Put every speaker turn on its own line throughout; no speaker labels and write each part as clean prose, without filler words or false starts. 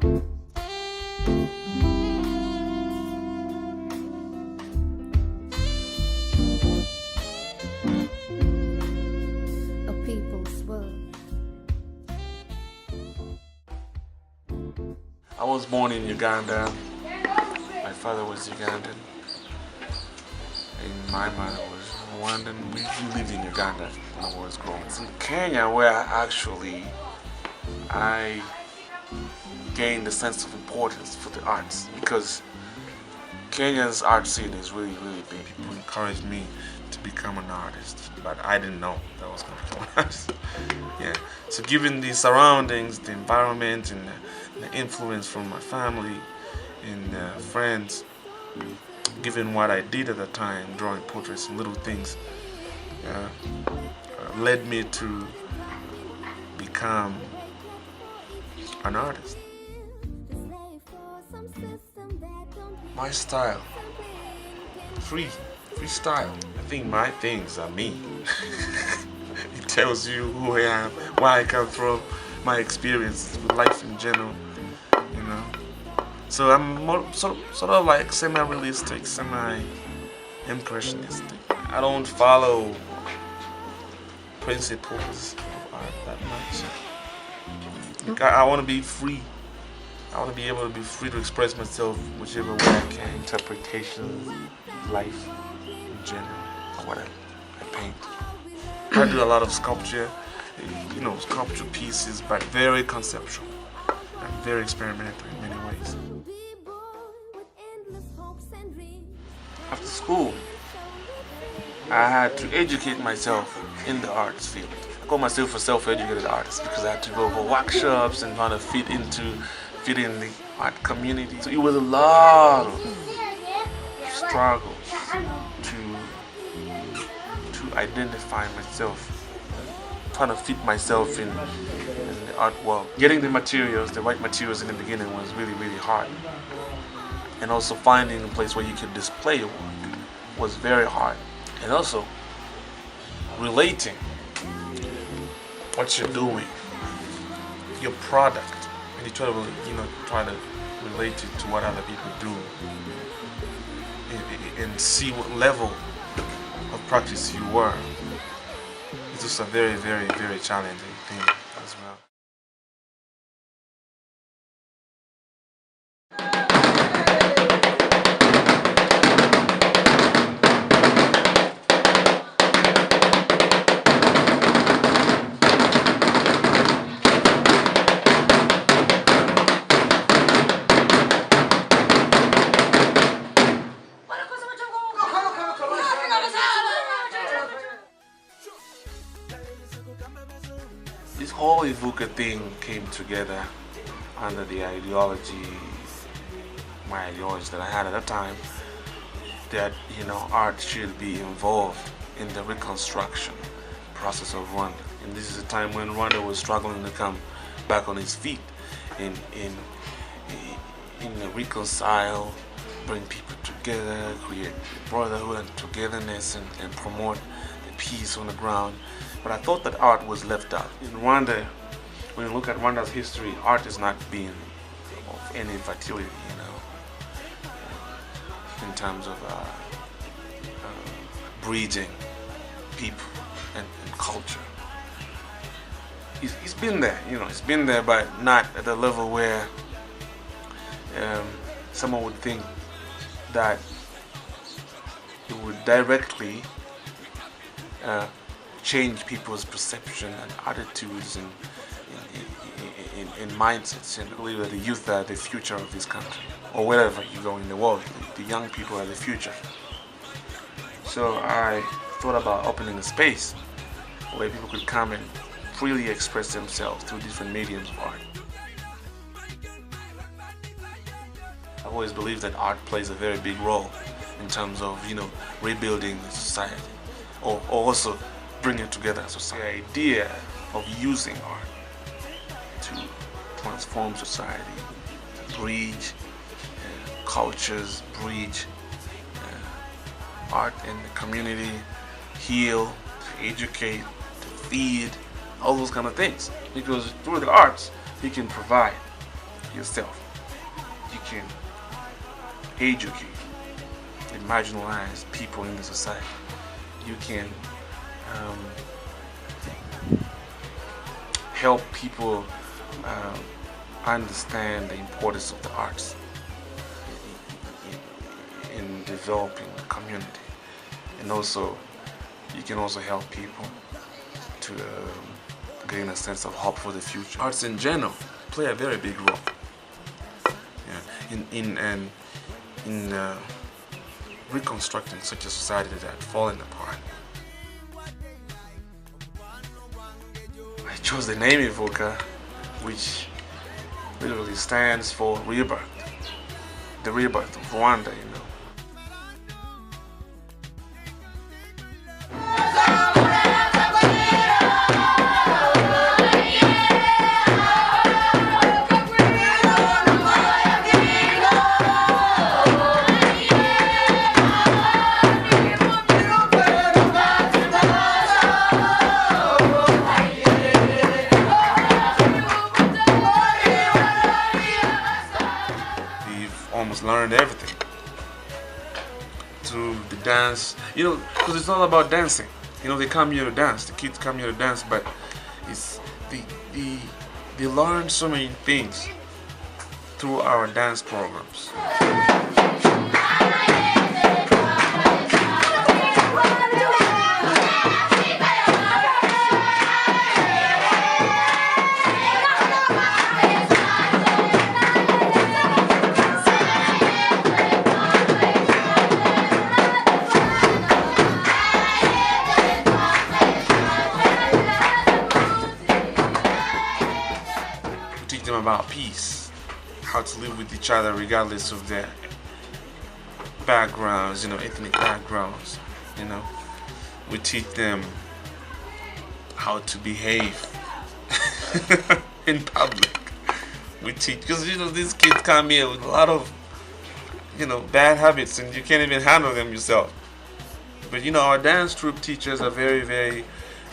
A people's world.
I was born in Uganda. My father was Ugandan. And my mother was Rwandan. We lived in Uganda when I was growing. It's in Kenya where I gained a sense of importance for the arts, because Kenya's art scene is really, really big. People encouraged me to become an artist, but I didn't know that I was going to become an artist. Yeah. So given the surroundings, the environment, and the influence from my family and friends, given what I did at the time, drawing portraits and little things, led me to become an artist. My style, freestyle. I think my things are me. It tells you who I am, where I come from, my experiences with life in general, you know. So I'm more, sort of like semi-realistic, semi-impressionistic. I don't follow principles of art that much. I want to be free. I want to be able to be free to express myself whichever way I can. Interpretations, life in general, or whatever. I paint. I do a lot of sculpture, sculpture pieces, but very conceptual and very experimental in many ways. After school, I had to educate myself in the arts field. I call myself a self-educated artist because I had to go for workshops and try to fit in the art community. So it was a lot of struggle to identify myself, trying to fit myself in the art world. Getting the right materials in the beginning was really, really hard. And also finding a place where you could display your work was very hard. And also relating what you're doing, your product, and you try to relate it to what other people do, and see what level of practice you were. It's just a very, very, very challenging thing as well. This whole Ivuka thing came together under the my ideology that I had at the time, that art should be involved in the reconstruction process of Rwanda. And this is a time when Rwanda was struggling to come back on its feet and reconcile, bring people together, create brotherhood and togetherness, and promote the peace on the ground. But I thought that art was left out. In Rwanda, when you look at Rwanda's history, art is not being of any fertility, in terms of breeding people and culture. It's been there, it's been there, but not at the level where someone would think that it would directly change people's perception and attitudes and mindsets, and believe that the youth are the future of this country, or wherever you go in the world, the young people are the future. So I thought about opening a space where people could come and freely express themselves through different mediums of art. I've always believed that art plays a very big role in terms of, rebuilding society, or also bringing together society. The idea of using art to transform society, bridge cultures, bridge art in the community, heal, to educate, to feed, all those kind of things. Because through the arts, you can provide yourself. You can educate the marginalized people in the society. You can help people understand the importance of the arts in developing the community, and also you can also help people to gain a sense of hope for the future. Arts in general play a very big role, in reconstructing such a society that had fallen apart. I chose the name Ivuka, which literally stands for rebirth, the rebirth of Rwanda, you know. Almost learned everything through the dance, you know, because it's all about dancing. You know, they come here to dance, the kids come here to dance, but it's they learn so many things through our dance programs. Teach them about peace, how to live with each other regardless of their backgrounds, you know, ethnic backgrounds, you know. We teach them how to behave in public. We teach, because you know, these kids come here with a lot of, you know, bad habits and you can't even handle them yourself. But you know, our dance troupe teachers are very, very,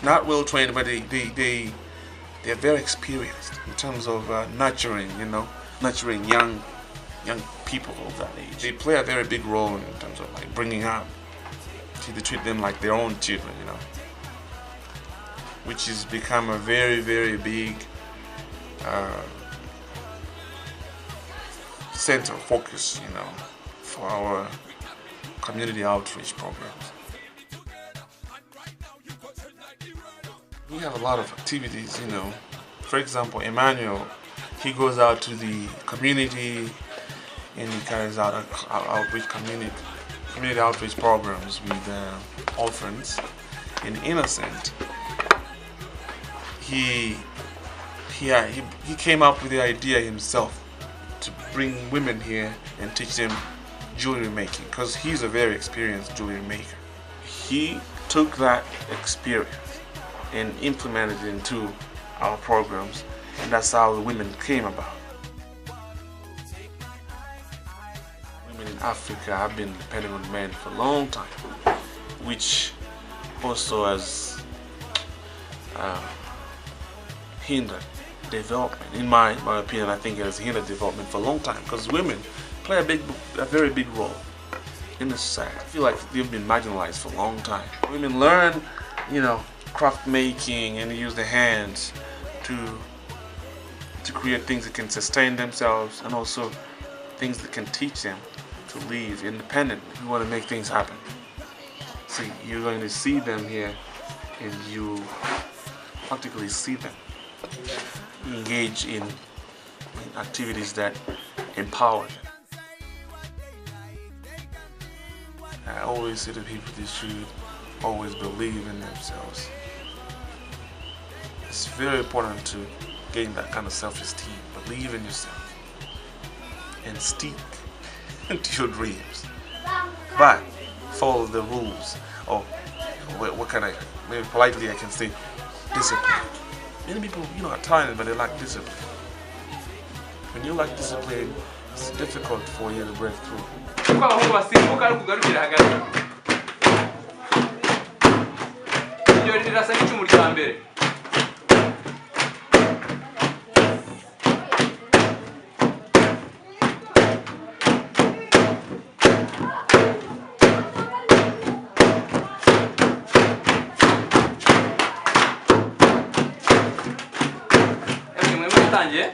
not well trained, but they're very experienced in terms of nurturing, you know, nurturing young people of that age. They play a very big role in terms of like bringing up. They treat them like their own children, you know, which has become a very, very big center of focus, you know, for our community outreach programs. We have a lot of activities, you know. For example, Emmanuel, he goes out to the community and he carries out outreach community outreach programs with orphans. And Innocent, he came up with the idea himself to bring women here and teach them jewelry making, because he's a very experienced jewelry maker. He took that experience and implemented it into our programs, and that's how the women came about. Women in Africa have been dependent on men for a long time, which also has hindered development. In my opinion, I think it has hindered development for a long time, because women play a very big role in the society. I feel like they've been marginalized for a long time. Women learn, you know, craft making and use their hands to create things that can sustain themselves, and also things that can teach them to live independently. We want to make things happen. See, you're going to see them here, and you practically see them engage in activities that empower them. I always say to people, they should always believe in themselves. It's very important to gain that kind of self-esteem. Believe in yourself and stick to your dreams, but follow the rules. Or what can I, maybe politely I can say, discipline. Many people, you know, are talented, but they lack discipline. When you lack discipline, it's difficult for you to break through.
twatangiye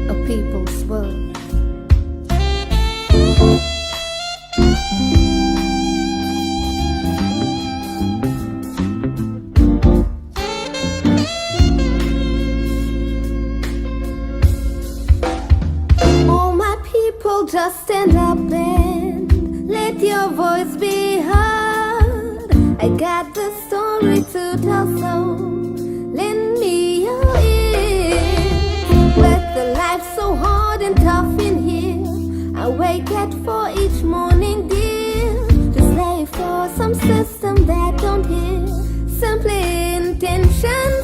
a people's world. All my people, just stand up and let your voice be heard. I got the story to tell, so lend me your ear. With the life so hard and tough in here, I wake at 4 each morning, dear, to slave for some system that don't hear. Simply intention